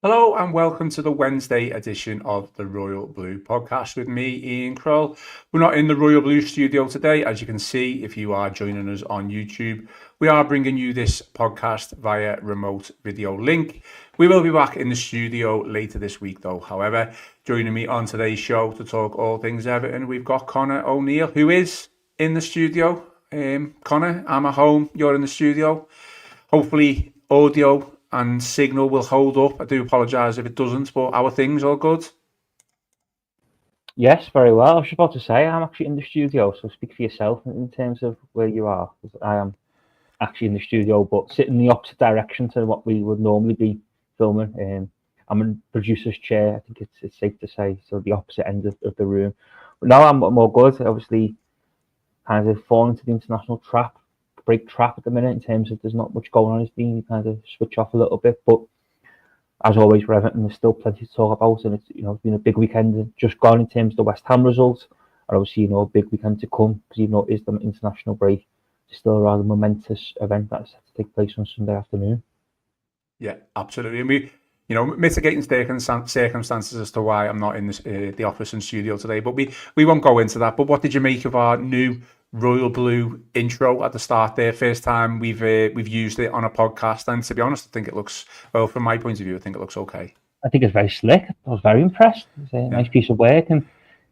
Hello and welcome to the Wednesday edition of the Royal Blue podcast with me, Ian Croll. We're not in the Royal Blue studio today, as you can see if you are joining us on YouTube. We are bringing you this podcast via remote video link. We will be back in the studio later this week though. However, joining me on today's show to talk all things Everton, we've got Connor O'Neill, who is in the studio. Connor, I'm at home, you're in the studio. Hopefully audio and signal will hold up. I do apologise if it doesn't, but our things all good. Yes, very well. I was about to say I'm actually in the studio, so speak for yourself in terms of where you are. I am actually in the studio, but sitting in the opposite direction to what we would normally be filming. I'm in producer's chair. I think it's safe to say, so the opposite end of the room. But now I'm more good. Obviously, kind of falling into the international break trap at the minute in terms of there's not much going on. It's been you kind of switch off a little bit, but as always for Everton, there's still plenty to talk about, and it's been a big weekend just gone in terms of the West Ham result, and obviously a big weekend to come because it is the international break. It's still a rather momentous event that's set to take place on Sunday afternoon. Yeah, absolutely. And we, mitigating circumstances as to why I'm not in the office and studio today, but we won't go into that. But what did you make of our new Royal Blue intro at the start there? First time we've used it on a podcast, and to be honest, I think it looks, well, from my point of view, I think it looks okay. I think it's very slick. I was very impressed. It's a nice piece of work and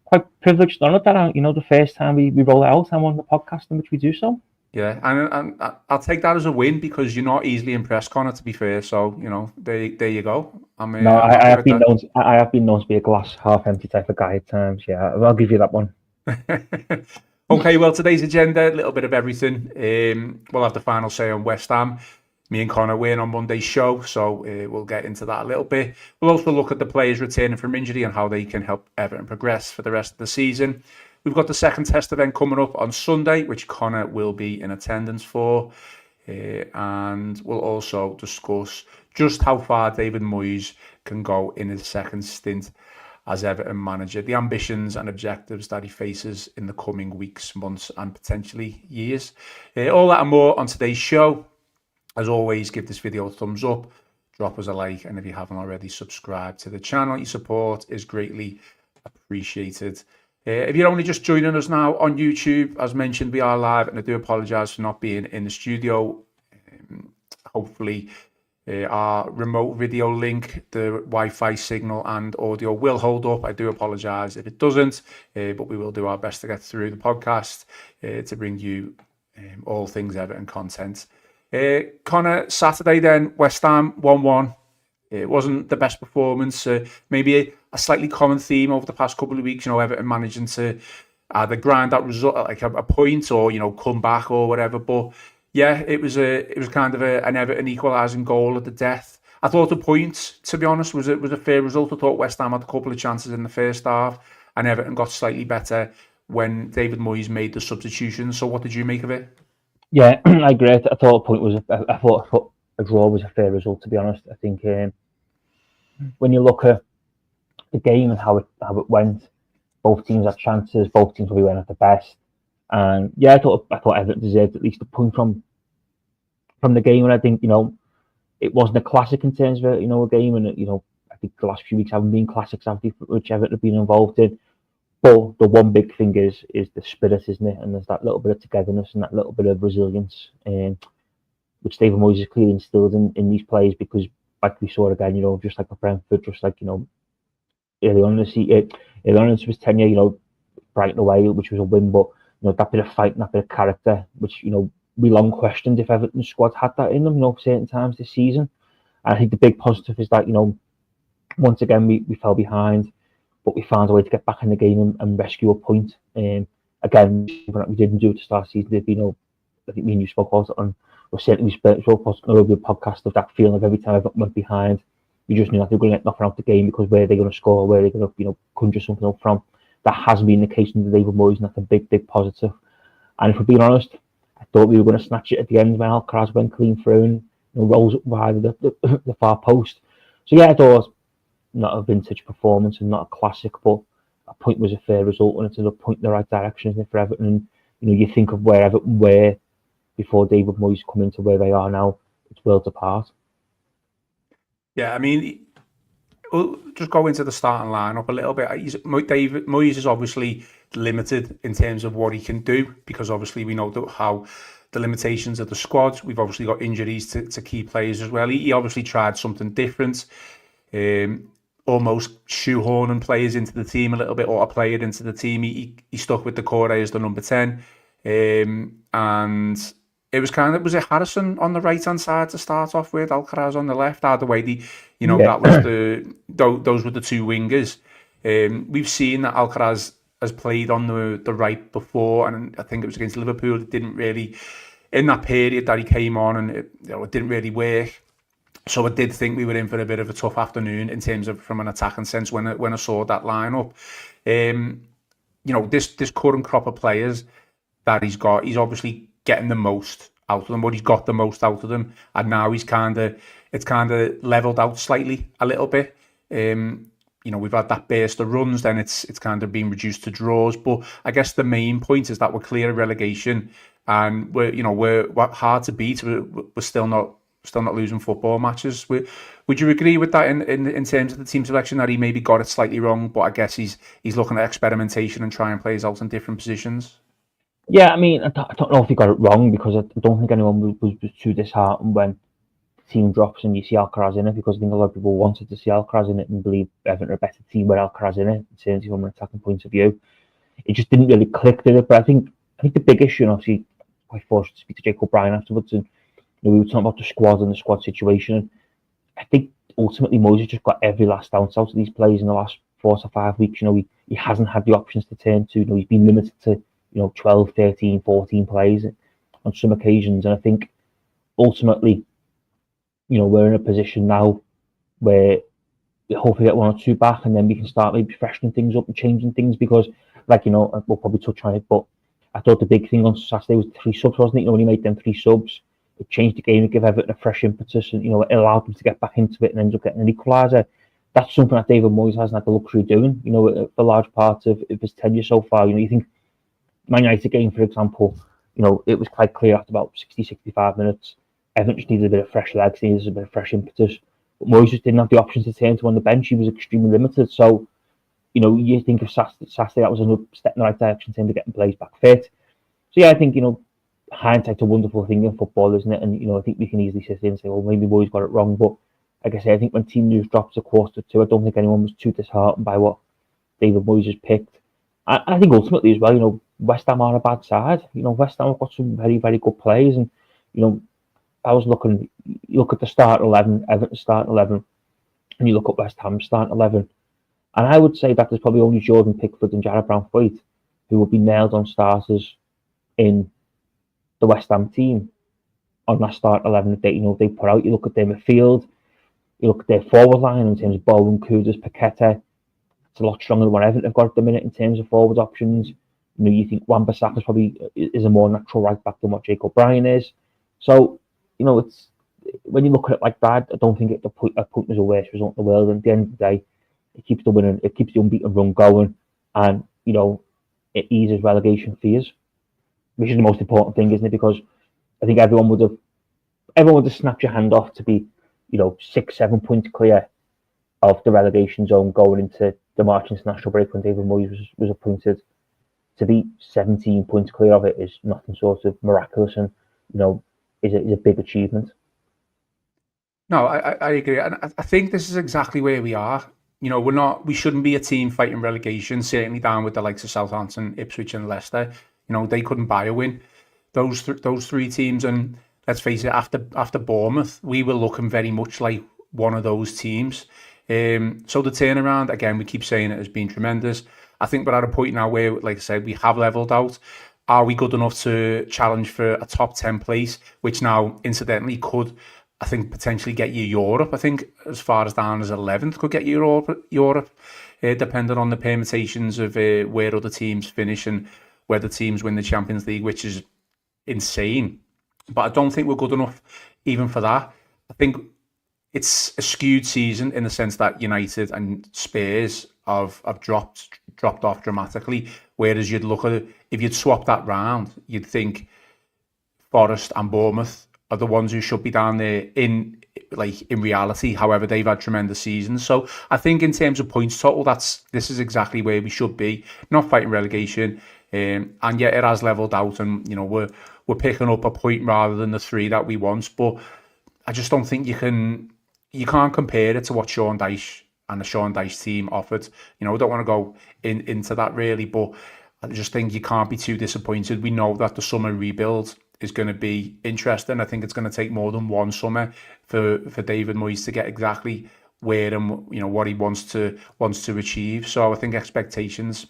quite privileged honoured that the first time we roll it out, I'm on the podcast in which we do so. Yeah, and I'll take that as a win because you're not easily impressed, Connor, to be fair. So, there you go. No, I'm I happy have with been that. known. I have been known to be a glass half empty type of guy at times. Yeah, I'll give you that one. Okay, well, today's agenda, a little bit of everything. We'll have the final say on West Ham. Me and Connor were in on Monday's show, so we'll get into that a little bit. We'll also look at the players returning from injury and how they can help Everton progress for the rest of the season. We've got the second test event coming up on Sunday, which Connor will be in attendance for. And we'll also discuss just how far David Moyes can go in his second stint as Everton manager, the ambitions and objectives that he faces in the coming weeks, months, and potentially years. All that and more on today's show. As always, give this video a thumbs up, drop us a like, and if you haven't already, subscribe to the channel. Your support is greatly appreciated. If you're only just joining us now on YouTube, as mentioned, we are live, and I do apologise for not being in the studio. Hopefully, our remote video link, the Wi-Fi signal and audio will hold up. I do apologise if it doesn't, but we will do our best to get through the podcast to bring you all things Everton content. Connor, Saturday then, West Ham 1-1. It wasn't the best performance. Maybe a slightly common theme over the past couple of weeks, Everton managing to either grind that result like a point or, come back or whatever. But yeah, it was kind of an Everton equalising goal at the death. I thought the point, to be honest, was a fair result. I thought West Ham had a couple of chances in the first half, and Everton got slightly better when David Moyes made the substitution. So what did you make of it? Yeah, I agree. I thought a point was. I thought a draw was a fair result. To be honest, I think when you look at the game and how it went, both teams had chances. Both teams probably went at the best, and yeah, I thought Everton deserved at least a point from the game. And I think it wasn't a classic in terms of a game, and I think the last few weeks haven't been classics, which Everton have been involved in. But the one big thing is the spirit, isn't it? And there's that little bit of togetherness and that little bit of resilience, which David Moyes has clearly instilled in these players. Because, like we saw again, just like at Brentford, just like early on in his tenure, Brighton away, which was a win, but that bit of fight and that bit of character, which we long questioned if Everton's squad had that in them, certain times this season. And I think the big positive is that once again we fell behind, but we found a way to get back in the game and rescue a point. Again, we didn't do it to start the season. I think me and you spoke about it on, or certainly we spoke on a podcast of that feeling of every time Everton went behind, you just knew that they were going to get nothing out of the game because where are they going to score, where are they going to conjure something up from. That hasn't been the case under David Moyes, and that's a big positive. And if we're being honest, I thought we were going to snatch it at the end when Alcaraz went clean through and rolls up behind the far post. So yeah, I thought not a vintage performance and not a classic, but a point was a fair result, and it's a point in the right direction, isn't it, for Everton? And you think of where Everton were before David Moyes come into where they are now, it's worlds apart. Yeah, I mean, we'll just go into the starting lineup a little bit. David Moyes is obviously limited in terms of what he can do, because obviously we know how the limitations of the squad. We've obviously got injuries to key players as well. He obviously tried something different, almost shoehorning players into the team a little bit, or a player into the team. He stuck with the core as the number 10, and it was it Harrison on the right hand side to start off with, Alcaraz on the left. Either way, that was those were the two wingers. We've seen that Alcaraz has played on the right before, and I think it was against Liverpool. It didn't really, in that period that he came on, and it didn't really work. So I did think we were in for a bit of a tough afternoon in terms of from an attacking sense when I saw that lineup. This current crop of players that he's got, he's obviously getting the most out of them, but he's got the most out of them, and now it's kind of leveled out slightly a little bit. We've had that burst of runs, then it's kind of been reduced to draws. But I guess the main point is that we're clear of relegation, and we're hard to beat. We're still not losing football matches. Would you agree with that in terms of the team selection, that he maybe got it slightly wrong, but I guess he's looking at experimentation and trying players out in different positions? Yeah, I mean, I don't know if he got it wrong, because I don't think anyone was too disheartened when the team drops and you see Alcaraz in it, because I think a lot of people wanted to see Alcaraz in it and believe Everton are a better team with Alcaraz in it, in terms of from an attacking point of view. It just didn't really click, did it? But I think the big issue, and obviously quite forced to speak to Jake O'Brien afterwards, and we were talking about the squad and the squad situation. And I think ultimately Moyes just got every last ounce out of these players in the last 4 to 5 weeks. He hasn't had the options to turn to. He's been limited to 12, 13, 14 players on some occasions. And I think ultimately, we're in a position now where we hopefully get 1 or 2 back, and then we can start maybe freshening things up and changing things, because, we'll probably touch on it, but I thought the big thing on Saturday was 3 subs, wasn't it? When he made them 3 subs, it changed the game, it gave Everton a fresh impetus, and, it allowed them to get back into it and end up getting an equaliser. That's something that David Moyes hasn't had the luxury of doing, for large parts of his tenure so far. You think Man United game, for example, it was quite clear after about 60, 65 minutes, Everton just needed a bit of fresh legs, needed a bit of fresh impetus. But Moyes just didn't have the options to turn to on the bench. He was extremely limited. So, you think of Saturday, that was another step in the right direction in terms of getting players back fit. So, yeah, I think, hindsight's a wonderful thing in football, isn't it? And, I think we can easily sit there and say, well, maybe Moyes got it wrong. But, like I say, I think when team news drops a 1:45, I don't think anyone was too disheartened by what David Moyes has picked. I think ultimately as well, West Ham are a bad side. West Ham have got some very, very good players. And, I was looking, you look at the start 11, Everton's start 11, and you look at West Ham's start 11. And I would say that there's probably only Jordan Pickford and Jarrod Brown-Thwaite who will be nailed on starters in the West Ham team on that start 11 that they put out. You look at their midfield, you look at their forward line in terms of Bowen, Kudus, Paqueta. It's a lot stronger than what Everton have got at the minute in terms of forward options. You think Wan-Bissaka probably is a more natural right back than what Jake O'Brien is. So, it's when you look at it like that, I don't think the point was the worst result in the world. And at the end of the day, it keeps the unbeaten run going, and it eases relegation fears, which is the most important thing, isn't it? Because I think everyone would have snapped your hand off to be 6-7 points clear of the relegation zone going into the March international break when David Moyes was appointed. To be 17 points clear of it is nothing sort of miraculous, and is a big achievement. No, I agree, and I think this is exactly where we are. We shouldn't be a team fighting relegation, certainly down with the likes of Southampton, Ipswich and Leicester. They couldn't buy a win. Those 3 teams, and let's face it, after Bournemouth, we were looking very much like one of those teams. So the turnaround, again, we keep saying it, has been tremendous. I think we're at a point now where, like I said, we have levelled out. Are we good enough to challenge for a top 10 place, which now, incidentally, could, I think, potentially get you Europe? I think as far as down as 11th could get you Europe, depending on the permutations of where other teams finish and whether teams win the Champions League, which is insane. But I don't think we're good enough even for that. I think it's a skewed season in the sense that United and Spurs have dropped off dramatically. Whereas you'd look at it, if you'd swap that round, you'd think Forest and Bournemouth are the ones who should be down there in like in reality. However, they've had tremendous seasons. So I think in terms of points total, this is exactly where we should be. Not fighting relegation, and yet it has leveled out, and we're picking up a point rather than the 3 that we want. But I just don't think you can't compare it to what Sean Dyche and the Sean Dyche team offered. I don't want to go into that really, but I just think you can't be too disappointed. We know that the summer rebuild is going to be interesting. I think it's going to take more than one summer for David Moyes to get exactly where and what he wants to achieve. So I think expectations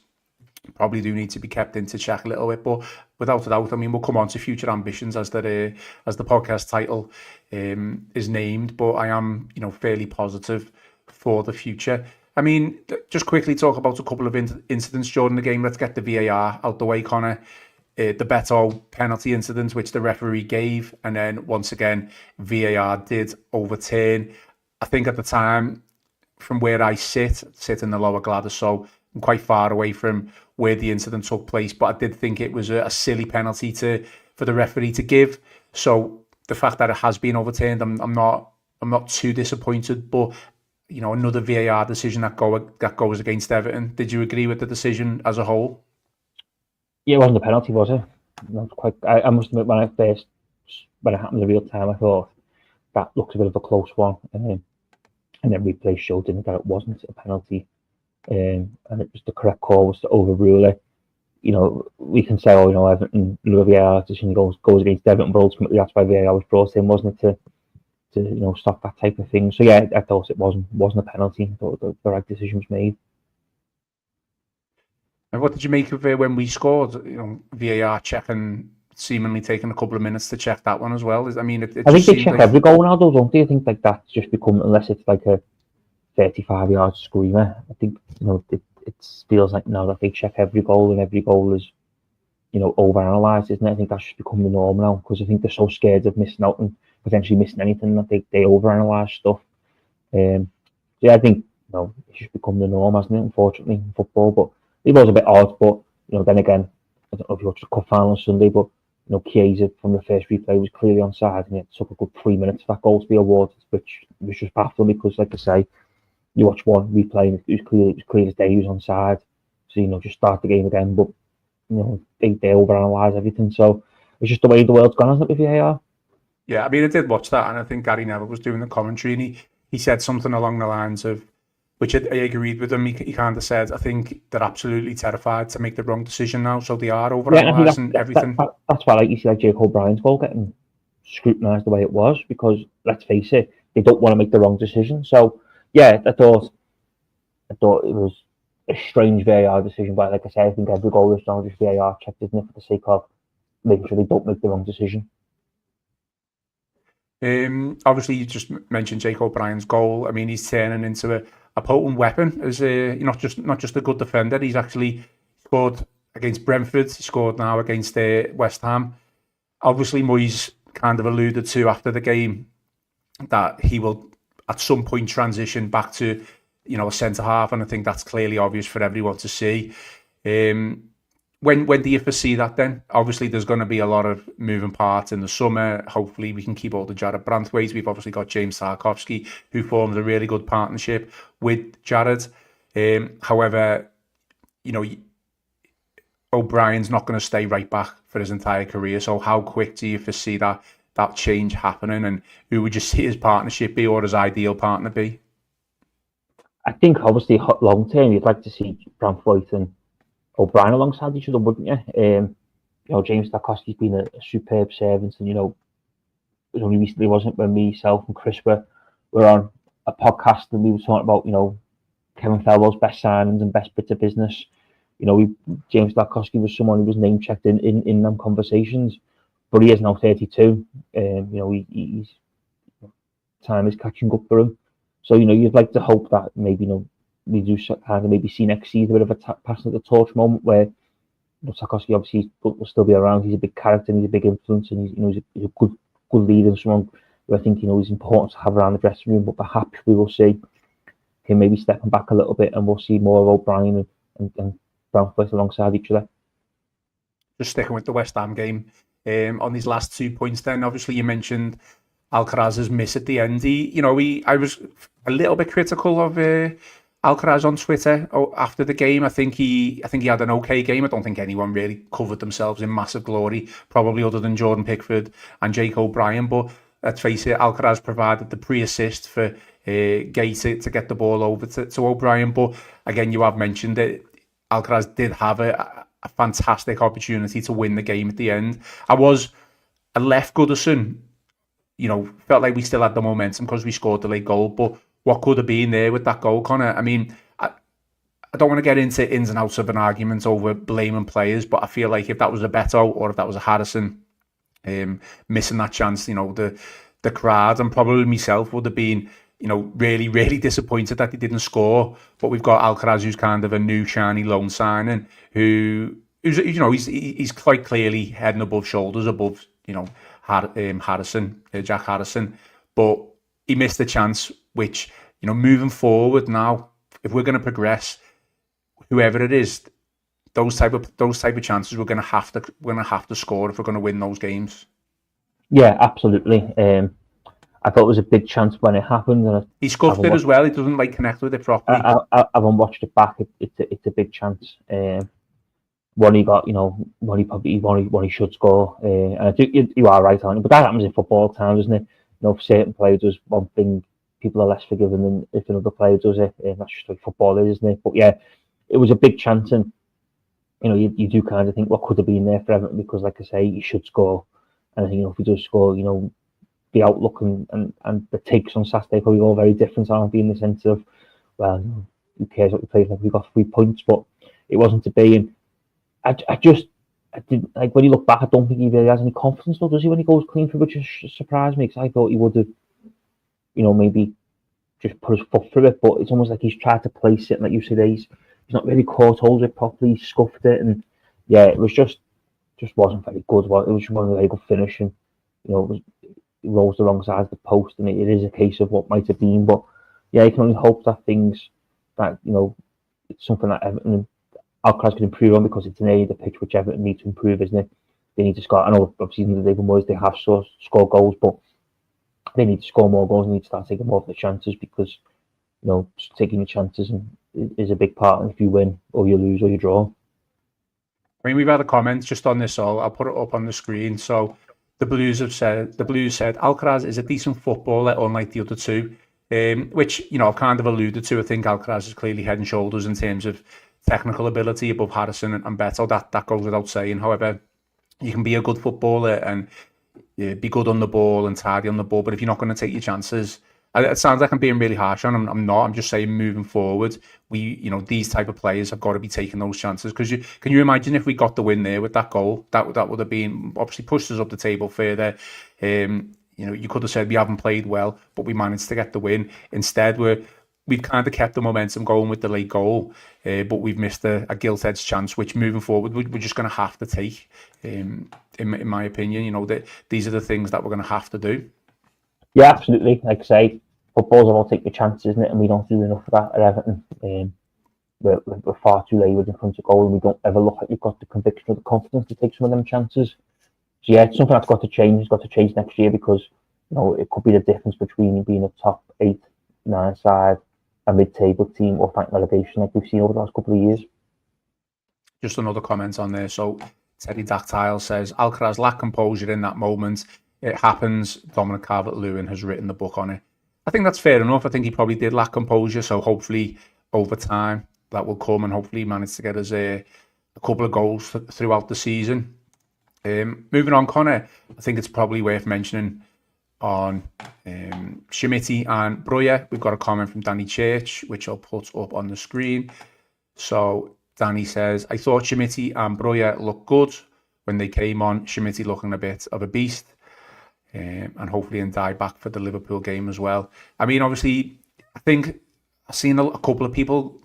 probably do need to be kept into check a little bit, but without a doubt, I mean, we'll come on to future ambitions as the podcast title is named. But I am fairly positive for the future. I mean, just quickly talk about a couple of incidents during the game. Let's get the VAR out the way, Connor. The Beto penalty incident, which the referee gave, and then once again, VAR did overturn. I think at the time, from where I sit in the lower Gladys, so I'm quite far away from where the incident took place, but I did think it was a silly penalty for the referee to give. So the fact that it has been overturned, I'm not too disappointed. But another VAR decision that goes against Everton. Did you agree with the decision as a whole? Yeah, it wasn't a penalty, was it? Not quite. I must admit, when it happened in real time, I thought that looked a bit of a close one, and then replay showed that it wasn't a penalty, and it was the correct call was to overrule it. We can say, Everton, VAR decision goes against Everton, but ultimately that's why VAR was brought in, wasn't it, to stop that type of thing. So yeah, I thought it wasn't a penalty. I thought the right decision was made. And what did you make of it when we scored? VAR checking, seemingly taking a couple of minutes to check that one as well. I mean, I think they check every goal now, though, don't they? I think that's just become, unless it's like a 35-yard screamer. I think it feels like now that they check every goal, and every goal is overanalyzed, isn't it? I think that's just become the norm now, because I think they're so scared of missing out and potentially missing anything that they overanalyze stuff. Yeah, I think it's just become the norm, hasn't it? Unfortunately, in football, but it was a bit odd. But then again, I don't know if you watched the cup final on Sunday, but Chiesa from the first replay was clearly onside, and it took a good 3 minutes for that goal to be awarded, which was just baffling, because, like I say, you watch one replay and it was clear as day he was onside. So just start the game again. But they overanalyze everything. So it's just the way the world's gone, hasn't it, with VAR? Yeah, I mean, I did watch that, and I think Gary Neville was doing the commentary, and he said something along the lines of, which I agreed with him. He kind of said, I think they're absolutely terrified to make the wrong decision now, so they are overanalyzing everything. That's why, like you see, like Jake O'Brien's goal getting scrutinised the way it was, because let's face it, they don't want to make the wrong decision. So yeah, I thought it was a strange VAR decision, but like I say, I think every goal is now just VAR checked, isn't it, for the sake of making sure they don't make the wrong decision. Obviously, you just mentioned Jake O'Brien's goal. I mean, he's turning into a potent weapon as not just a good defender. He's actually scored against Brentford. He scored now against West Ham. Obviously, Moyes kind of alluded to after the game that he will at some point transition back to a centre half, and I think that's clearly obvious for everyone to see. When do you foresee that then? Obviously, there's going to be a lot of moving parts in the summer. Hopefully, we can keep all the Jared Brandthwaite. We've obviously got James Tarkowski, who forms a really good partnership with Jared. However, O'Brien's not going to stay right back for his entire career. So how quick do you foresee that change happening? And who would you see his partnership be, or his ideal partner be? I think, obviously, long term, you'd like to see Brandthwaite and O'Brien alongside each other, wouldn't you? James Tarkowski's been a superb servant, and it was only recently, wasn't it, when myself and Chris were on a podcast and we were talking about Kevin Felwell's best signings and best bits of business. James Tarkowski was someone who was name checked in them conversations, but he is now 32. He's time is catching up for him. So you'd like to hope that maybe we do kind of maybe see next season a bit of a passing of the torch moment where Tarkowski obviously will still be around. He's a big character and he's a big influence, and he's a good leader and someone who I think is important to have around the dressing room. But perhaps we will see him maybe stepping back a little bit, and we'll see more of O'Brien and Brandthwaite alongside each other. Just sticking with the West Ham game, on these last 2 points then, obviously you mentioned Alcaraz's miss at the end. I was a little bit critical of Alcaraz on Twitter after the game. I think he had an okay game. I don't think anyone really covered themselves in massive glory, probably other than Jordan Pickford and Jake O'Brien. But let's face it, Alcaraz provided the pre-assist for Gay to get the ball over to O'Brien. But again, you have mentioned that Alcaraz did have a fantastic opportunity to win the game at the end. I left Goodison, felt like we still had the momentum because we scored the late goal. But what could have been there with that goal, Connor? I mean, I don't want to get into ins and outs of an argument over blaming players, but I feel like if that was a Beto or if that was a Harrison missing that chance, the crowd and probably myself would have been, really, really disappointed that he didn't score. But we've got Alcaraz, who's kind of a new shiny loan signing, he's quite clearly head and above shoulders above, Harrison, Jack Harrison. But he missed the chance, which, moving forward now, if we're going to progress, whoever it is, those type of chances we're going to have to score if we're going to win those games. Yeah, absolutely. I thought it was a big chance when it happened, and he scuffed it as well. He doesn't connect with it properly. I haven't watched it back. It's a big chance. One he got, one he should score. And I think you are right on it, but that happens in football at times, doesn't it? For certain players does one thing, people are less forgiving than if another player does it. That's just like football is, isn't it? But yeah, it was a big chance, and you do kind of think what could have been there for Everton, because, like I say, he should score. And I think if he does score, the outlook and the takes on Saturday probably all very different, aren't they, in the sense of, well, who cares what we played, like we got 3 points, but it wasn't to be. And I didn't, like, when you look back, I don't think he really has any confidence, though, does he, when he goes clean through, which just surprised me, because I thought he would have, maybe just put his foot through it, but it's almost like he's tried to place it, and like you said, he's not really caught hold of it properly, he scuffed it, and yeah, it was just wasn't very good. It was just one very good finish, and it rolls the wrong side of the post, and it is a case of what might have been. But yeah, you can only hope that it's something that Everton, Alcaraz can improve on, because it's an area of the pitch which Everton need to improve, isn't it? They need to score. I know obviously in the David Moyes they have scored goals, but they need to score more goals and need to start taking more of the chances, because taking the chances is a big part. And if you win or you lose or you draw. I mean, we've had a comment just on this, so I'll put it up on the screen. So the Blues said Alcaraz is a decent footballer, unlike the other two, which I've kind of alluded to. I think Alcaraz is clearly head and shoulders in terms of technical ability above Harrison and Beto. That goes without saying. However, you can be a good footballer and be good on the ball and tidy on the ball, but if you're not going to take your chances, it sounds like I'm being really harsh on him. I'm not. I'm just saying, moving forward, these type of players have got to be taking those chances. Because can you imagine if we got the win there with that goal? That would have been obviously pushed us up the table further. You could have said we haven't played well, but we managed to get the win. Instead, we've kind of kept the momentum going with the late goal, but we've missed a gilt-edged chance, which moving forward we're just going to have to take. In my opinion, that these are the things that we're going to have to do. Yeah, absolutely. Like I say, football's about take the chances, isn't it? And we don't do enough of that at Everton. We're far too laboured in front of goal, and we don't ever look like we've got the conviction or the confidence to take some of them chances. So yeah, it's something that's got to change. It's got to change next year, because it could be the difference between being a top 8, 9 side, a mid-table team, or fighting relegation like we've seen over the last couple of years. Just another comment on there. So Teddy Dactyle says Alcaraz lacked composure in that moment. It happens. Dominic Calvert-Lewin has written the book on it. I think that's fair enough. I think he probably did lack composure. So hopefully over time that will come, and hopefully he managed to get us a couple of goals throughout the season. Moving on, Connor, I think it's probably worth mentioning on Schmitti and Breuer. We've got a comment from Danny Church, which I'll put up on the screen. So Danny says, I thought Schmitti and Breuer looked good when they came on. Schmitti looking a bit of a beast. And hopefully die back for the Liverpool game as well. I mean, obviously, I think I've seen a couple of people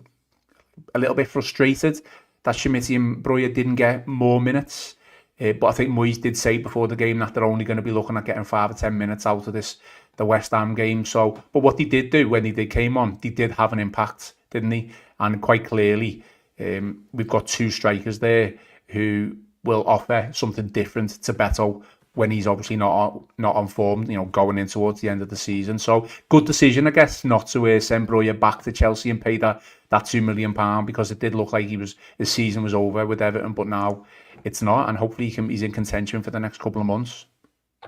a little bit frustrated that Schmitti and Breuer didn't get more minutes. But I think Moyes did say before the game that they're only going to be looking at getting 5 or 10 minutes out of the West Ham game. But what they did do when they came on, they did have an impact, didn't they? And quite clearly, we've got 2 strikers there who will offer something different to Beto. when he's obviously not on form, going in towards the end of the season. So good decision, I guess, not to send Breuer back to Chelsea and pay that £2 million, because it did look like his season was over with Everton, but now it's not, and hopefully he's in contention for the next couple of months.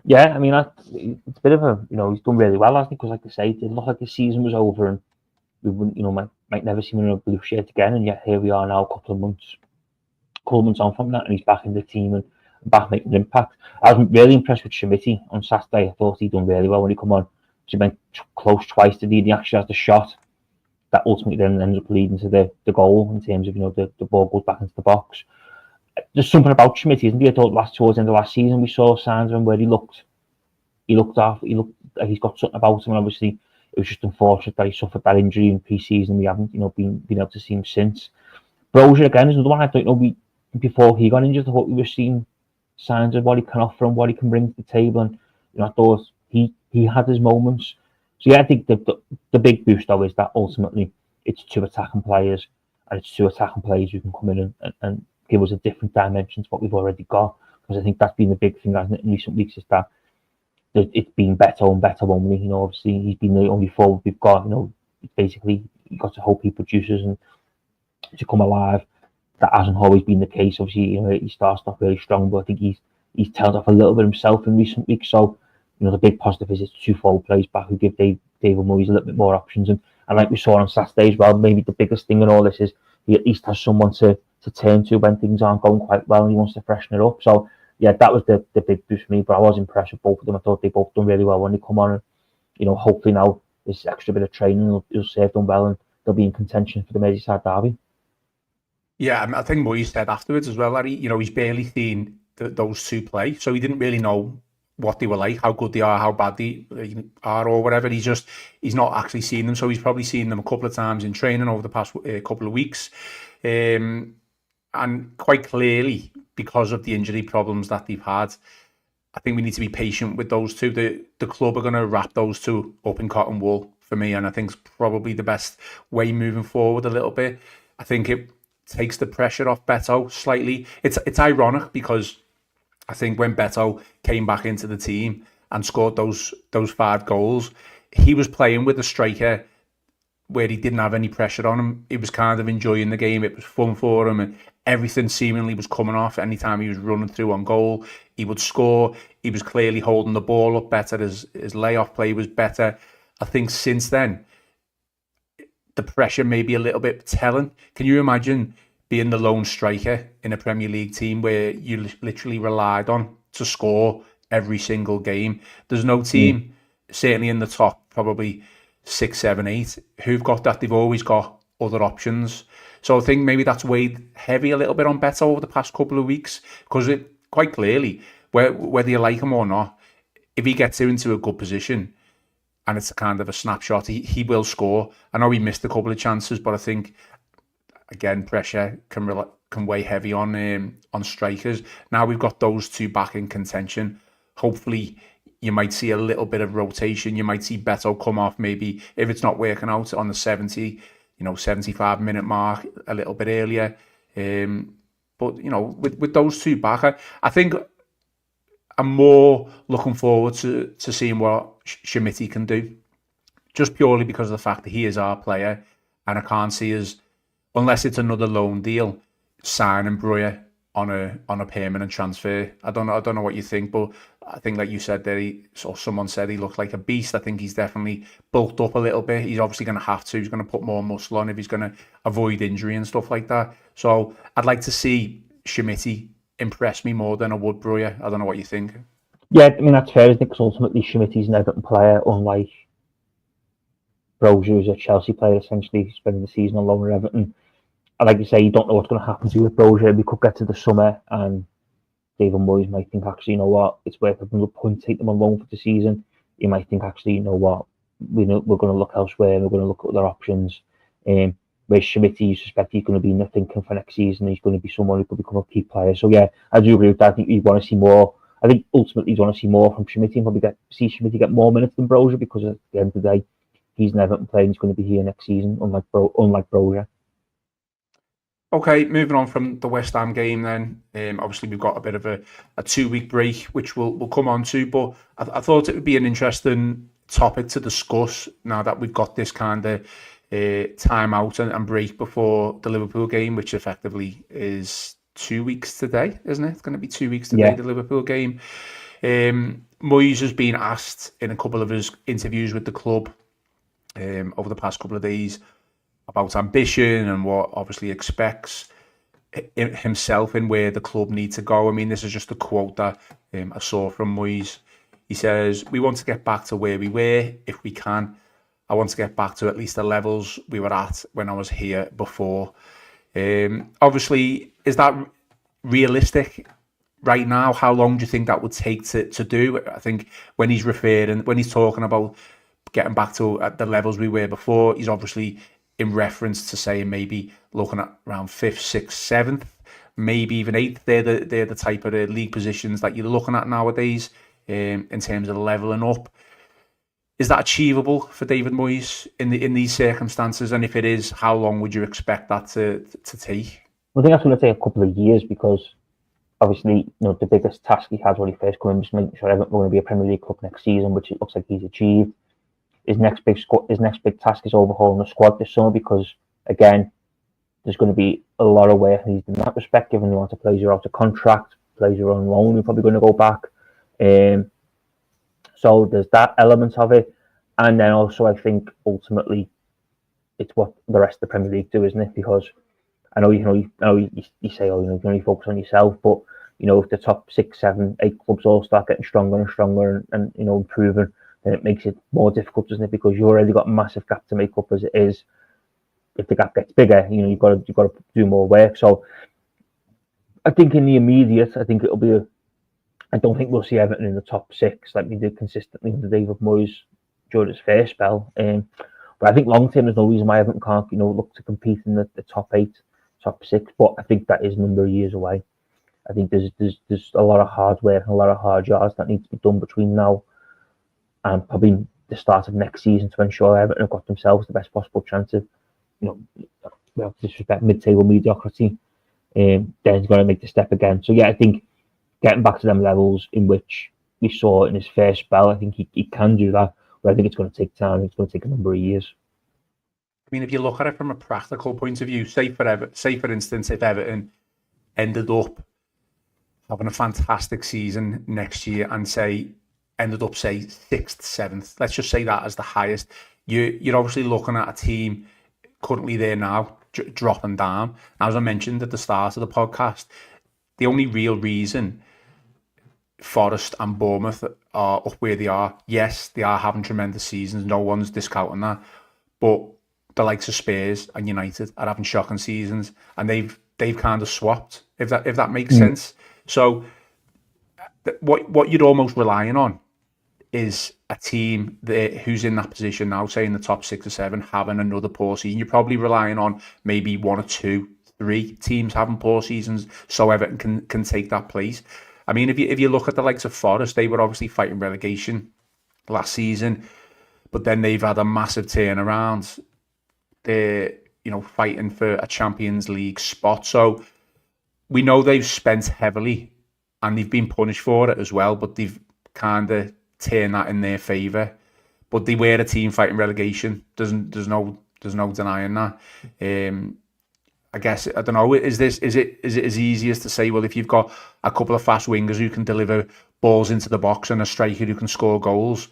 Yeah, I mean, it's a bit of a, he's done really well, I think, because like I say, it did look like the season was over and we wouldn't, might never see him in a blue shirt again, and yet here we are now, a couple of months on from that, and he's back in the team and back making an impact. I was really impressed with Schmidt on Saturday. I thought he'd done really well when he come on. He went close twice to he actually has the shot that ultimately then ends up leading to the goal, in terms of, the ball goes back into the box. There's something about Schmidt, isn't he? I thought towards the end of last season we saw signs of him where he looked like he's got something about him, and obviously it was just unfortunate that he suffered that injury in pre-season. We haven't, been able to see him since. Brozier again is another one. I don't know, before he got injured, I thought we were seeing signs of what he can offer and what he can bring to the table, and I thought he had his moments. So yeah, I think the big boost though is that ultimately it's two attacking players, and it's two attacking players who can come in and give us a different dimension to what we've already got. Because I think that's been the big thing, hasn't it, in recent weeks, is that it's been better and better only. Obviously he's been the only forward we've got. Basically you've got to hope he produces and to come alive. That hasn't always been the case. Obviously, he starts off really strong, but I think he's tailed off a little bit himself in recent weeks. So, the big positive is it's two forward players back who give David Moyes a little bit more options. And like we saw on Saturday as well, maybe the biggest thing in all this is he at least has someone to turn to when things aren't going quite well, and he wants to freshen it up. So, yeah, that was the big boost for me. But I was impressed with both of them. I thought they both done really well when they come on. And, hopefully now this extra bit of training will serve them well, and they'll be in contention for the Merseyside derby. Yeah, I think Moyes said afterwards as well that he's barely seen those two play, so he didn't really know what they were like, how good they are, how bad they are, or whatever. He's not actually seen them, so he's probably seen them a couple of times in training over the past couple of weeks, and quite clearly, because of the injury problems that they've had, I think we need to be patient with those two. The club are going to wrap those two up in cotton wool for me, and I think it's probably the best way moving forward a little bit. I think it takes the pressure off Beto slightly. It's ironic because I think when Beto came back into the team and scored those 5 goals, he was playing with a striker where he didn't have any pressure on him. He was kind of enjoying the game. It was fun for him, and everything seemingly was coming off. Anytime he was running through on goal, he would score. He was clearly holding the ball up better. His layoff play was better. I think since then, the pressure may be a little bit telling. Can you imagine being the lone striker in a Premier League team where you literally relied on to score every single game? There's no team, certainly in the top probably 6, 7, 8, who've got that. They've always got other options. So I think maybe that's weighed heavy a little bit on Beto over the past couple of weeks, because it quite clearly, whether you like him or not, if he gets into a good position and it's a kind of a snapshot, he will score. I know he missed a couple of chances, but I think, again, pressure can weigh heavy on strikers. Now we've got those two back in contention. Hopefully, you might see a little bit of rotation. You might see Beto come off, maybe if it's not working out on the 75-minute mark a little bit earlier. But with those two back, I think I'm more looking forward to seeing what Schmidt can do, just purely because of the fact that he is our player, and I can't see us, unless it's another loan deal, signing Breuer on a permanent transfer. I don't know what you think, but I think, like you said there, someone said he looked like a beast. I think he's definitely bulked up a little bit. He's obviously going to have to. He's going to put more muscle on if he's going to avoid injury and stuff like that. So I'd like to see Schmidt impress me more than I would Breuer. I don't know what you think. Yeah, I mean, that's fair, isn't it? Because ultimately Schmidt is an Everton player, unlike Brozier, who's a Chelsea player, essentially spending the season on loan at Everton. And like you say, you don't know what's going to happen to you with Brozier. We could get to the summer and David Moyes might think, actually, you know what, it's worth a point, take them on loan for the season. You might think, actually, you know what, we're going to look elsewhere, we're going to look at other options. Whereas Schmidt, you suspect he's going to be in the thinking for next season. He's going to be someone who could become a key player. So yeah, I do agree with that. I think you want to see more. I think ultimately you want to see more from Schmidt and probably see Schmidt get more minutes than Brozier, because at the end of the day, he's an Everton player and he's going to be here next season, unlike Brozier. Okay, moving on from the West Ham game then. Obviously, we've got a bit of a 2-week break, which we'll come on to, but I thought it would be an interesting topic to discuss now that we've got this kind of time out and break before the Liverpool game, which effectively is 2 weeks today, isn't it? It's going to be 2 weeks today, the Liverpool game. Moyes has been asked in a couple of his interviews with the club over the past couple of days about ambition and what obviously expects himself and where the club need to go. I mean, this is just a quote that I saw from Moyes. He says, "We want to get back to where we were if we can. I want to get back to at least the levels we were at when I was here before." Obviously, is that realistic right now? How long do you think that would take to do? I think when he's talking about getting back to at the levels we were before, he's obviously in reference to saying maybe looking at around 5th, 6th, 7th, maybe even 8th. They're the type of league positions that you're looking at nowadays in terms of levelling up. Is that achievable for David Moyes in these circumstances? And if it is, how long would you expect that to take? Well, I think that's going to take a couple of years because obviously, the biggest task he has when he first came in was making sure Everton were going to be a Premier League club next season, which it looks like he's achieved. His next big task is overhauling the squad this summer because, again, there's going to be a lot of work needed in that respect, given they want to players who are out of contract, players who are on loan, who are probably going to go back. So there's that element of it. And then also, I think, ultimately, it's what the rest of the Premier League do, isn't it? Because I know, you say, you can only focus on yourself, but, if the top 6, 7, 8 clubs all start getting stronger and stronger and improving, then it makes it more difficult, doesn't it? Because you've already got a massive gap to make up as it is. If the gap gets bigger, you've got to do more work. So I think in the immediate, I think it'll be I don't think we'll see Everton in the top 6 like we did consistently under David Moyes during his first spell. But I think long term, there's no reason why Everton can't, look to compete in the top 8, top 6. But I think that is a number of years away. I think there's a lot of hard work and a lot of hard yards that need to be done between now and probably the start of next season to ensure Everton have got themselves the best possible chance of, without disrespect, mid-table mediocrity. Then he's going to make the step again. So yeah, I think getting back to them levels in which we saw in his first spell, I think he can do that. But I think it's going to take time. It's going to take a number of years. I mean, if you look at it from a practical point of view, say for instance, if Everton ended up having a fantastic season next year and ended up 6th, 7th, let's just say that as the highest, you're obviously looking at a team currently there now dropping down. As I mentioned at the start of the podcast, the only real reason Forest and Bournemouth are up where they are, yes, they are having tremendous seasons, no one's discounting that, but the likes of Spurs and United are having shocking seasons, and they've kind of swapped, if that makes sense. So what you're almost relying on is a team who's in that position now, say in the top 6 or 7, having another poor season. You're probably relying on maybe 1 or 2, 3 teams having poor seasons so Everton can take that place. I mean, if you look at the likes of Forest, they were obviously fighting relegation last season, but then they've had a massive turnaround. They're fighting for a Champions League spot. So we know they've spent heavily and they've been punished for it as well, but they've kind of turned that in their favour. But they were a team fighting relegation. There's no denying that. I guess, I don't know, is it as easy as to say, well, if you've got a couple of fast wingers who can deliver balls into the box and a striker who can score goals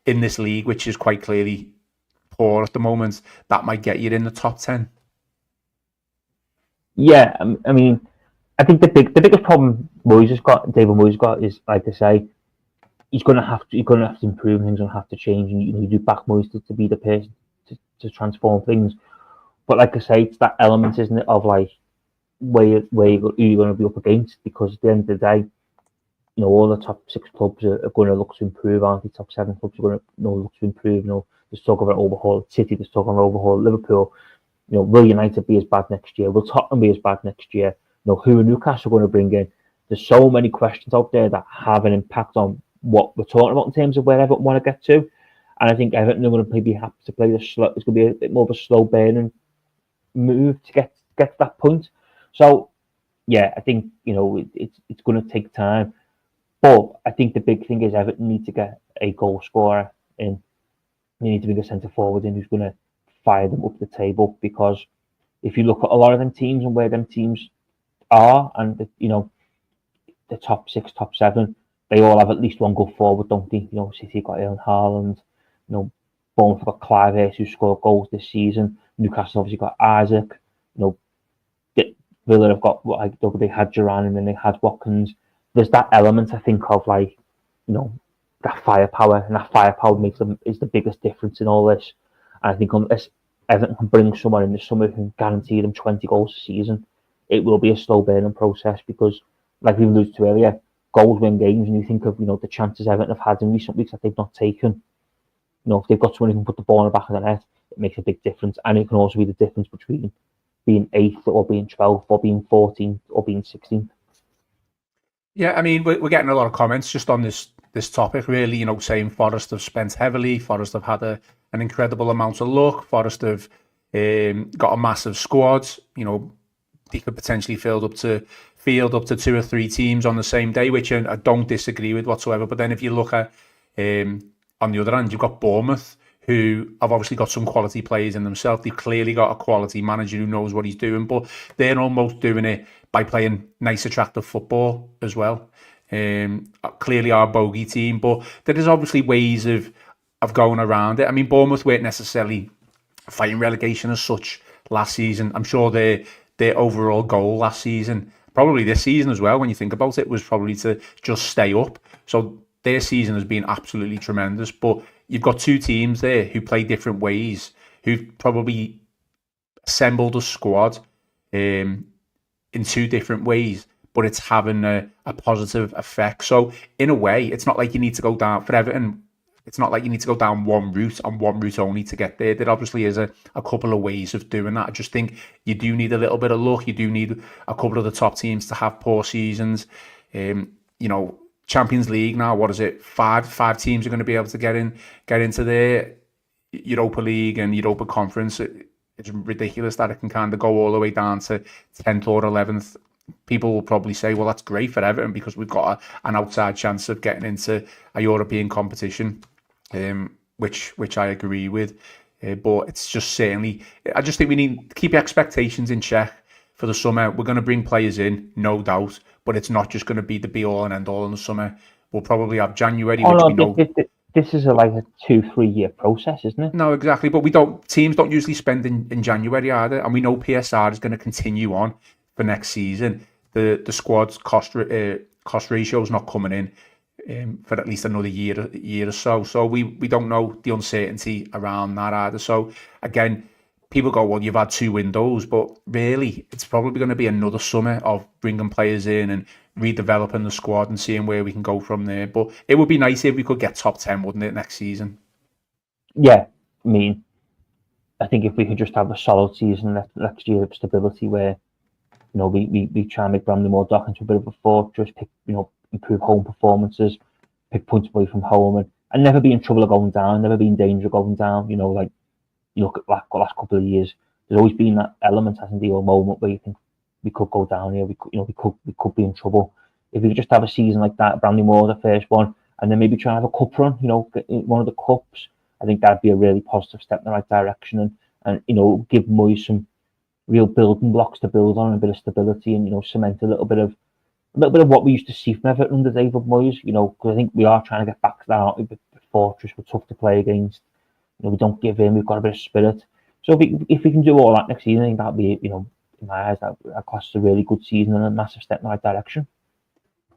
in this league, which is quite clearly poor at the moment, that might get you in the top 10? Yeah, I mean, I think the biggest problem David Moyes has got, is, like I say, he's going to have to improve, things going to have to change, and you do back Moyes to be the person to transform things. But like I say, it's that element, isn't it, of like who you're going to be up against, because at the end of the day, all the top 6 clubs are going to look to improve, aren't they? Top 7 clubs are going to look to improve. There's talk about overhaul City, there's talk about overhaul Liverpool. Will United be as bad next year? Will Tottenham be as bad next year? Who are Newcastle going to bring in? There's so many questions out there that have an impact on what we're talking about in terms of where Everton want to get to. And I think Everton are going to maybe have to play it's going to be a bit more of a slow burning move to get to that point. So yeah, I think it's going to take time, but I think the big thing is Everton need to get a goal scorer in. They need to bring a centre forward in who's going to fire them up the table, because if you look at a lot of them teams and where them teams are, and the top six, top seven, they all have at least one good forward, don't they? City got Erling Haaland, Bournemouth got Clive Hurst, who scored goals this season. Newcastle obviously got Isaac. Villa have got they had Duran and then they had Watkins. There's that element, I think, of that firepower, and that firepower is the biggest difference in all this. And I think unless Everton can bring someone in the summer who can guarantee them 20 goals a season, it will be a slow burning process, because, like we alluded to earlier, goals win games, and you think of the chances Everton have had in recent weeks that they've not taken. If they've got someone who can put the ball in the back of the net, it makes a big difference, and it can also be the difference between being 8th or being 12th or being 14th or being 16th. Yeah, I mean, we're getting a lot of comments just on this topic, really, saying Forest have spent heavily, Forest have had an incredible amount of luck, Forest have got a massive squad, they could potentially field up to 2 or 3 teams on the same day, which I don't disagree with whatsoever. But then if you look at, on the other hand, you've got Bournemouth, who have obviously got some quality players in themselves. They've clearly got a quality manager who knows what he's doing, but they're almost doing it by playing nice, attractive football as well. Clearly our bogey team, but there is obviously ways of going around it. I mean, Bournemouth weren't necessarily fighting relegation as such last season. I'm sure their overall goal last season, probably this season as well, when you think about it, was probably to just stay up. So their season has been absolutely tremendous, but you've got 2 teams there who play different ways, who've probably assembled a squad in 2 different ways, but it's having a positive effect. So in a way, it's not like you need to go down, for Everton, it's not like you need to go down one route and one route only to get there. There obviously is a couple of ways of doing that. I just think you do need a little bit of luck. You do need a couple of the top teams to have poor seasons. Champions League now, what is it? Five teams are going to be able to get into their Europa League and Europa Conference. It's ridiculous that it can kind of go all the way down to 10th or 11th. People will probably say, well, that's great for Everton because we've got an outside chance of getting into a European competition, which I agree with. But it's just certainly, I just think we need to keep expectations in check for the summer. We're going to bring players in, no doubt, but it's not just going to be the be all and end all in the summer. We'll probably have January, which we know. This is like a 2-3 year process, isn't it? No, exactly. But teams don't usually spend in January either, and we know PSR is going to continue on for next season. The squad's cost ratio is not coming in for at least another year or so. So we don't know the uncertainty around that either. So again, people go, well, you've had 2 windows, but really, it's probably going to be another summer of bringing players in and redeveloping the squad and seeing where we can go from there. But it would be nice if we could get top 10, wouldn't it, next season? Yeah, I think if we could just have a solid season next year of stability where, we try and make Bramley Moore dock into a bit of a fortress, pick, improve home performances, pick points away from home, and never be in trouble of going down, never be in danger of going down. Like you look at the last couple of years, there's always been that element, hasn't there, or moment where you think we could go down here, we could be in trouble. If we could just have a season like that, Bramley Moore the first one, and then maybe try and have a cup run, get one of the cups, I think that'd be a really positive step in the right direction, and give Moyes some real building blocks to build on, and a bit of stability, and cement a little bit of what we used to see from Everton under David Moyes. Because I think we are trying to get back to that, aren't we? The fortress, we're tough to play against. We don't give in. We've got a bit of spirit. So if we can do all that next season, I think that'll be, in my eyes, that costs a really good season and a massive step in the right direction.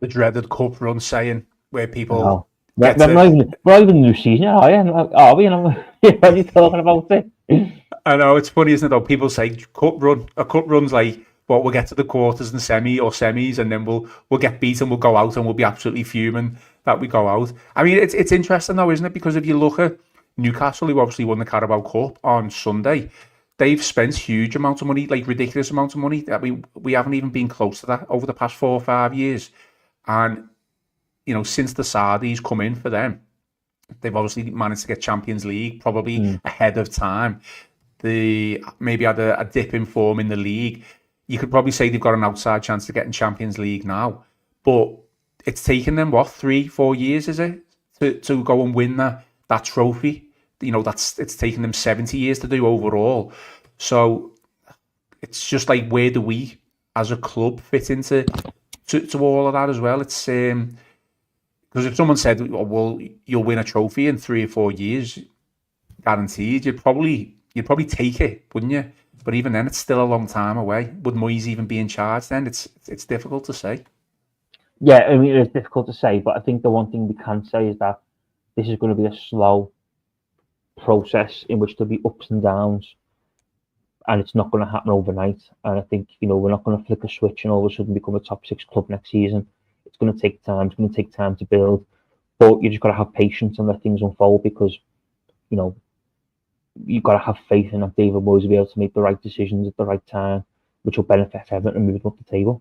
The dreaded cup run saying where people. No. We're not even in the new season, are you? Are we? What are you talking about it? I know, it's funny, isn't it, though? People say a cup run's like, well, we'll get to the quarters and semis, and then we'll get beaten, we'll go out, and we'll be absolutely fuming that we go out. I mean, it's interesting, though, isn't it? Because if you look at Newcastle, who obviously won the Carabao Cup on Sunday, they've spent huge amounts of money, like ridiculous amounts of money. I mean, we haven't even been close to that over the past 4 or 5 years. And, since the Saudis come in for them, they've obviously managed to get Champions League, probably ahead of time. They maybe had a dip in form in the league. you could probably say they've got an outside chance to get in Champions League now. But it's taken them, what, 3-4 years, is it, to go and win that trophy? You know, it's taken them 70 years to do overall. So it's just like, where do we, as a club, fit into to all of that as well? It's because if someone said, oh, well, you'll win a trophy in 3 or 4 years, guaranteed, you'd probably take it, wouldn't you? But even then, it's still a long time away. Would Moyes even be in charge then? It's difficult to say. Yeah, I mean, it's difficult to say, but I think the one thing we can say is that this is going to be a slow process in which there'll be ups and downs, and it's not going to happen overnight. And I think, you know, we're not going to flick a switch and all of a sudden become a top 6 club next season. It's going to take time. It's going to take time to build, but you just got to have patience and let things unfold, because, you know, you've got to have faith in that David Moyes will be able to make the right decisions at the right time, which will benefit Everton and move up the table.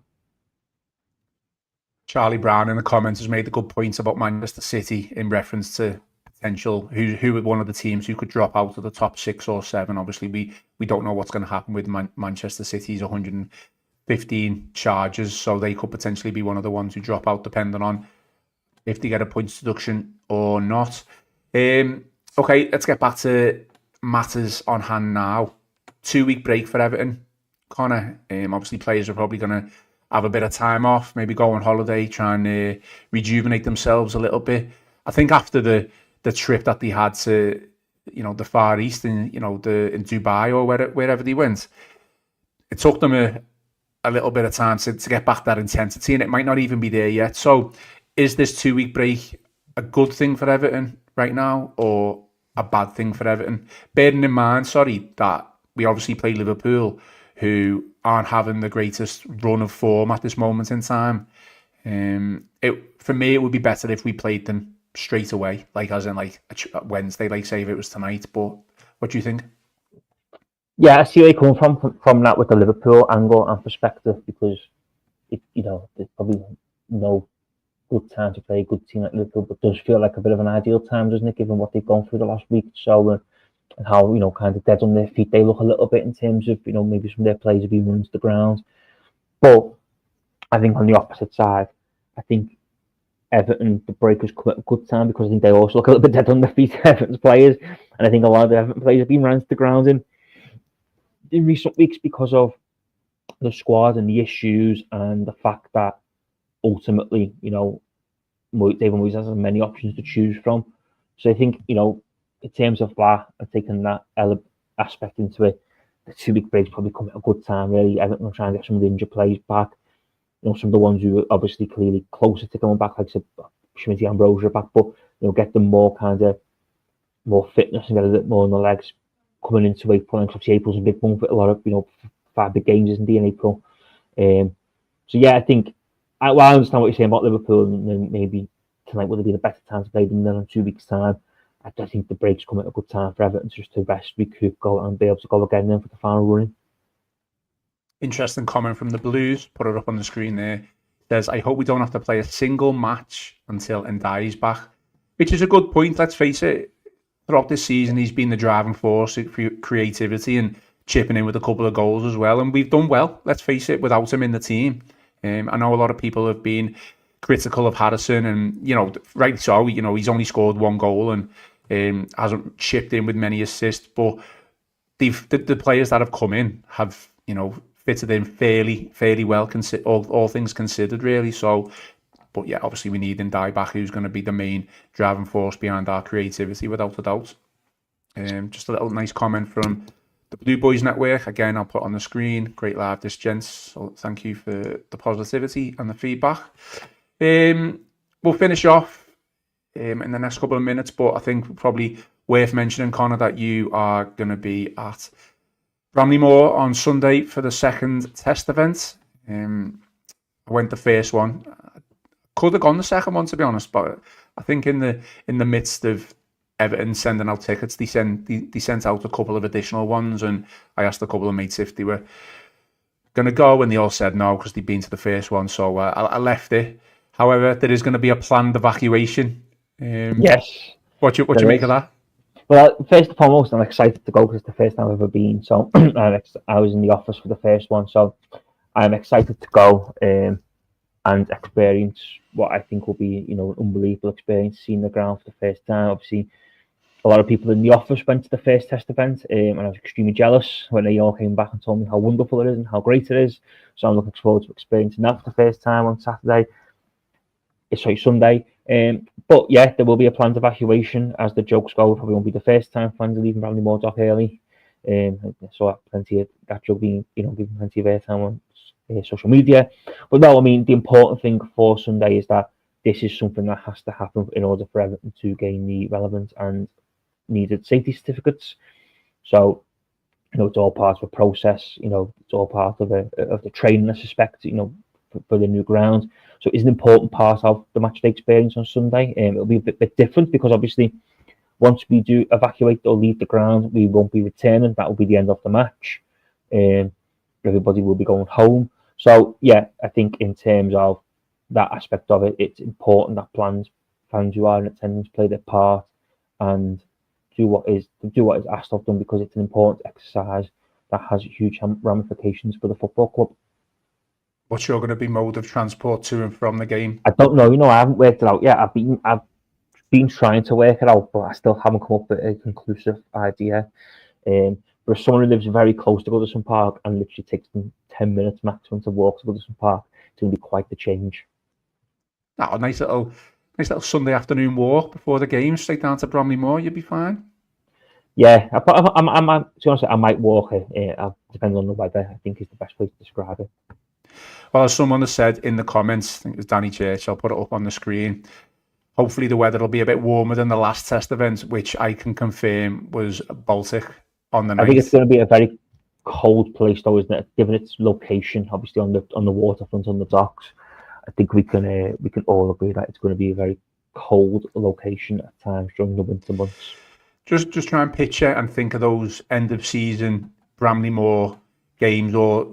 Charlie Brown in the comments has made a good point about Manchester City in reference to potential who were one of the teams who could drop out of the top 6 or 7. Obviously, we don't know what's going to happen with Manchester City's 115 charges, so they could potentially be one of the ones who drop out, depending on if they get a points deduction or not. Okay, let's get back to matters on hand now. 2-week break for Everton. Connor, obviously players are probably going to have a bit of time off, maybe go on holiday, try and rejuvenate themselves a little bit. I think after the trip that they had to, you know, the Far East, and, you know, in Dubai or wherever they went, it took them a little bit of time to get back that intensity, and it might not even be there yet. So is this 2-week break a good thing for Everton right now, or a bad thing for Everton? Bearing in mind, that we obviously play Liverpool, who aren't having the greatest run of form at this moment in time. For me, it would be better if we played them straight away, like as in like a Wednesday, like say if it was tonight. But what do you think? Yeah, I see where you're coming from that with the Liverpool angle and perspective, because there's probably no good time to play a good team like Liverpool, but it does feel like a bit of an ideal time, doesn't it, given what they've gone through the last week or so, and how, you know, kind of dead on their feet they look a little bit in terms of, you know, maybe some of their players have been run to the ground. But I think on the opposite side, I think Everton, the break has come at a good time, because I think they also look a little bit dead on their feet, Everton's players, and I think a lot of the Everton players have been run to the ground in recent weeks because of the squad and the issues, and the fact that ultimately, you know, David Moyes has as many options to choose from. So I think, you know, in terms of that and taking that aspect into it, the 2-week break's probably come at a good time, really. Everton will try and get some of the injured players back. You know, some of the ones who are obviously clearly closer to coming back, like I said, Schmidt, Ambrosia back, but, you know, get them more fitness and get a bit more on the legs coming into April. And obviously April's a big month with a lot of, you know, 5 big games, isn't it, in April? So yeah, I think I understand what you're saying about Liverpool, and then maybe tonight would have been a better time to play them than in 2 weeks' time. I think the break's come at a good time for Everton just to rest, recoup, go and be able to go again then for the final running. Interesting comment from the Blues. Put it up on the screen there. Says, I hope we don't have to play a single match until Ndai's back. Which is a good point, let's face it. Throughout this season, he's been the driving force for creativity and chipping in with a couple of goals as well. And we've done well, let's face it, without him in the team. I know a lot of people have been critical of Harrison, and, you know, rightly so. You know, he's only scored 1 goal and hasn't chipped in with many assists, but the players that have come in have, you know, fitted in fairly well, all things considered, really. So, but yeah, obviously we need Ndai back, who's going to be the main driving force behind our creativity, without a doubt. Just a little nice comment from the Blue Boys Network. Again, I'll put on the screen. Great live, this, gents. So thank you for the positivity and the feedback. We'll finish off in the next couple of minutes, but I think probably worth mentioning, Connor, that you are going to be at Bramley Moore on Sunday for the second test event. I went the first one. Could have gone the second one, to be honest, but I think in the midst of Everton sending out tickets, they sent out a couple of additional ones, and I asked a couple of mates if they were going to go, and they all said no because they'd been to the first one, so I left it. However, there is going to be a planned evacuation. Yes. What you make of that? Well, first and foremost, I'm excited to go because it's the first time I've ever been. So I was in the office for the first one, so I'm excited to go and experience what I think will be, an unbelievable experience, seeing the ground for the first time. Obviously, a lot of people in the office went to the first test event, and I was extremely jealous when they all came back and told me how wonderful it is and how great it is. So I'm looking forward to experiencing that for the first time on Sunday. But yeah, there will be a planned evacuation as the jokes go. Probably won't be the first time fans are leaving Bramley Moore dock early. So plenty of that joke being, giving plenty of airtime on social media. But no, I mean, the important thing for Sunday is that this is something that has to happen in order for Everton to gain the relevant and needed safety certificates. So, it's all part of a process. It's all part of the training, I suspect. For the new ground. So it's an important part of the matchday experience on Sunday. It'll be a bit different because obviously once we do evacuate or leave the ground, we won't be returning. That will be the end of the match. Everybody will be going home. So yeah, I think in terms of that aspect of it, it's important that fans who are in attendance play their part and do what is asked of them, because it's an important exercise that has huge ramifications for the football club. What's your going to be mode of transport to and from the game? I don't know. I haven't worked it out yet. I've been trying to work it out, but I still haven't come up with a conclusive idea. But if someone who lives very close to Goodison Park and literally takes them 10 minutes maximum to walk to Goodison Park, it's going to be quite the change. A nice little Sunday afternoon walk before the game, straight down to Bramley Moore. You'll be fine. Yeah, to be honest, I might walk it. Depending on the weather, I think is the best way to describe it. Well, as someone has said in the comments, I think it was Danny Church, I'll put it up on the screen. Hopefully the weather will be a bit warmer than the last test event, which I can confirm was Baltic on the night. I think it's going to be a very cold place, though, isn't it? Given its location, obviously on the waterfront, on the docks, I think we can all agree that it's going to be a very cold location at times during the winter months. Just try and picture and think of those end of season Bramley Moore games, or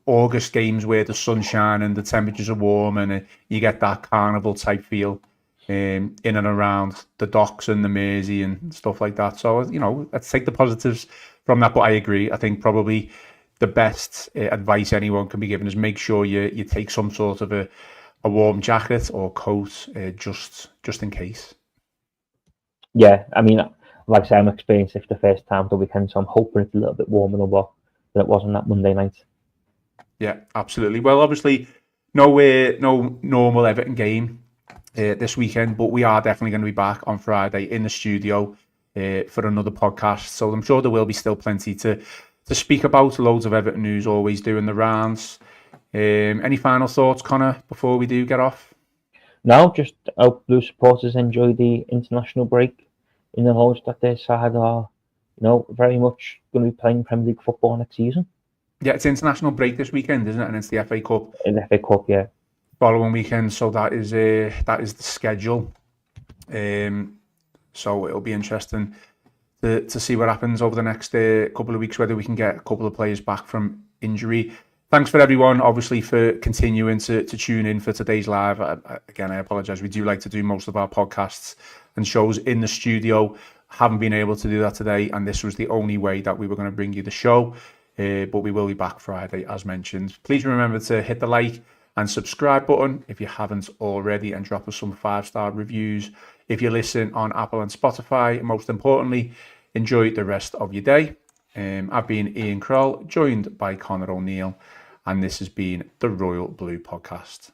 August games where the sun's shining, the temperatures are warm, and you get that carnival type feel in and around the docks and the Mersey and stuff like that. So let's take the positives from that. But I agree. I think probably the best advice anyone can be given is make sure you take some sort of a warm jacket or coat just in case. Yeah, I mean, like I say, I'm experiencing it for the first time the weekend, so I'm hoping it's a little bit warmer than it was on that Monday night. Yeah, absolutely. Well, obviously, no normal Everton game this weekend, but we are definitely going to be back on Friday in the studio for another podcast. So I'm sure there will be still plenty to speak about. Loads of Everton news always doing the rounds. Any final thoughts, Connor, before we do get off? No, just hope Blue supporters enjoy the international break in the hopes that their side are very much going to be playing Premier League football next season. Yeah, it's international break this weekend, isn't it? And it's the FA Cup. In the FA Cup, yeah. Following weekend, so that is the schedule. So it'll be interesting to see what happens over the next couple of weeks, whether we can get a couple of players back from injury. Thanks for everyone, obviously, for continuing to tune in for today's live. Again, I apologise. We do like to do most of our podcasts and shows in the studio. Haven't been able to do that today, and this was the only way that we were going to bring you the show. But we will be back Friday, as mentioned. Please remember to hit the like and subscribe button if you haven't already, and drop us some 5-star reviews if you listen on Apple and Spotify. Most importantly, enjoy the rest of your day. I've been Ian Croll, joined by Connor O'Neill, and this has been the Royal Blue Podcast.